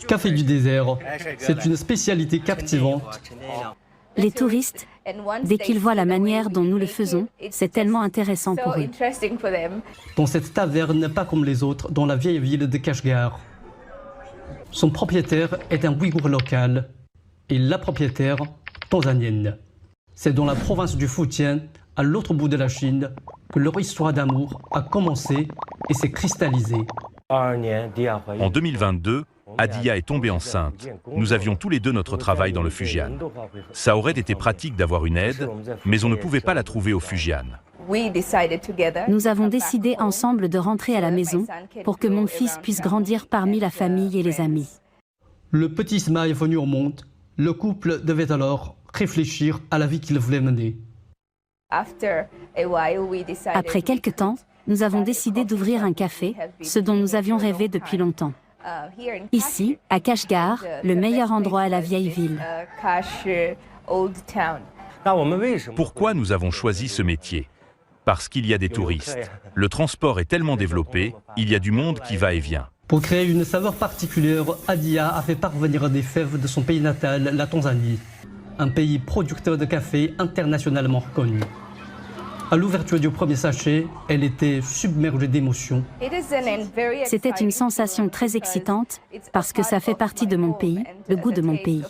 Café du désert, c'est une spécialité captivante. Les touristes, dès qu'ils voient la manière dont nous le faisons, c'est tellement intéressant pour eux. Dans cette taverne, pas comme les autres, dans la vieille ville de Kashgar. Son propriétaire est un Ouïghour local et la propriétaire tanzanienne. C'est dans la province du Fujian, à l'autre bout de la Chine, que leur histoire d'amour a commencé et s'est cristallisée. En 2022, Adia est tombée enceinte. Nous avions tous les deux notre travail dans le Fujian. Ça aurait été pratique d'avoir une aide, mais on ne pouvait pas la trouver au Fujian. Nous avons décidé ensemble de rentrer à la maison pour que mon fils puisse grandir parmi la famille et les amis. Le petit Ismaël est venu au monde. Le couple devait alors réfléchir à la vie qu'il voulait mener. Après quelque temps, nous avons décidé d'ouvrir un café, ce dont nous avions rêvé depuis longtemps. Ici, à Kashgar, le meilleur endroit à la vieille ville. Pourquoi nous avons choisi ce métier? Parce qu'il y a des touristes. Le transport est tellement développé, il y a du monde qui va et vient. Pour créer une saveur particulière, Adia a fait parvenir des fèves de son pays natal, la Tanzanie, un pays producteur de café internationalement reconnu. À l'ouverture du premier sachet, elle était submergée d'émotions. C'était une sensation très excitante parce que ça fait partie de mon pays, le goût de mon pays.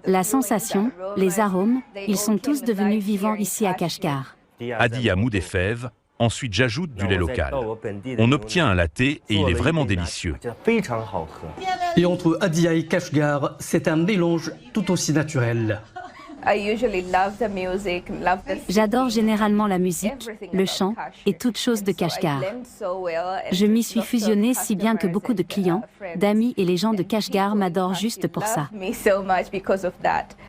La sensation, les arômes, ils sont tous devenus vivants ici à Kashgar. Adia moud des fèves, ensuite j'ajoute du lait local. On obtient un latte et il est vraiment délicieux. Et entre Adia et Kashgar, c'est un mélange tout aussi naturel. J'adore généralement la musique, le chant et toutes choses de Kashgar. Je m'y suis fusionnée si bien que beaucoup de clients, d'amis et les gens de Kashgar m'adorent juste pour ça.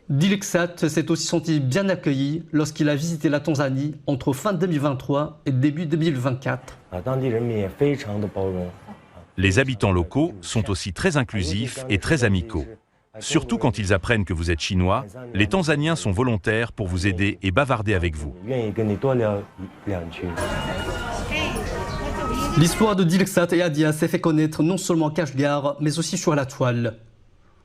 Dilksat s'est aussi senti bien accueilli lorsqu'il a visité la Tanzanie entre fin 2023 et début 2024. Les habitants locaux sont aussi très inclusifs et très amicaux. Surtout quand ils apprennent que vous êtes chinois, les Tanzaniens sont volontaires pour vous aider et bavarder avec vous. L'histoire de Dilksat et Adia s'est fait connaître non seulement à Kashgar, mais aussi sur la toile.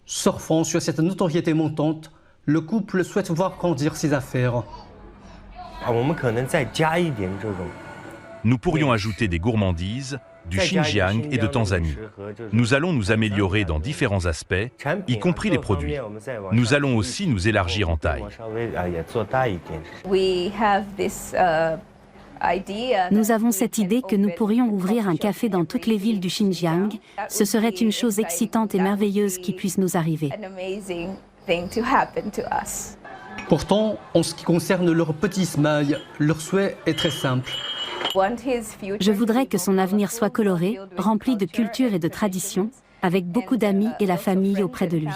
Surfant sur cette notoriété montante, le couple souhaite voir grandir ses affaires. Nous pourrions ajouter des gourmandises, du Xinjiang et de Tanzanie. Nous allons nous améliorer dans différents aspects, y compris les produits. Nous allons aussi nous élargir en taille. Nous avons cette idée que nous pourrions ouvrir un café dans toutes les villes du Xinjiang. Ce serait une chose excitante et merveilleuse qui puisse nous arriver. Pourtant, en ce qui concerne leur petit Ismaël, leur souhait est très simple. Je voudrais que son avenir soit coloré, rempli de culture et de traditions, avec beaucoup d'amis et la famille auprès de lui.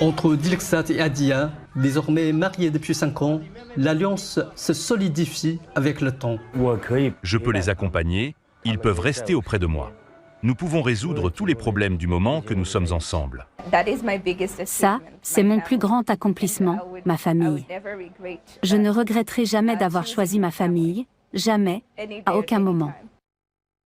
Entre Dilksat et Adia, désormais mariés depuis 5 ans, l'alliance se solidifie avec le temps. Je peux les accompagner, ils peuvent rester auprès de moi. Nous pouvons résoudre tous les problèmes du moment que nous sommes ensemble. Ça, c'est mon plus grand accomplissement, ma famille. Je ne regretterai jamais d'avoir choisi ma famille, jamais, à aucun moment.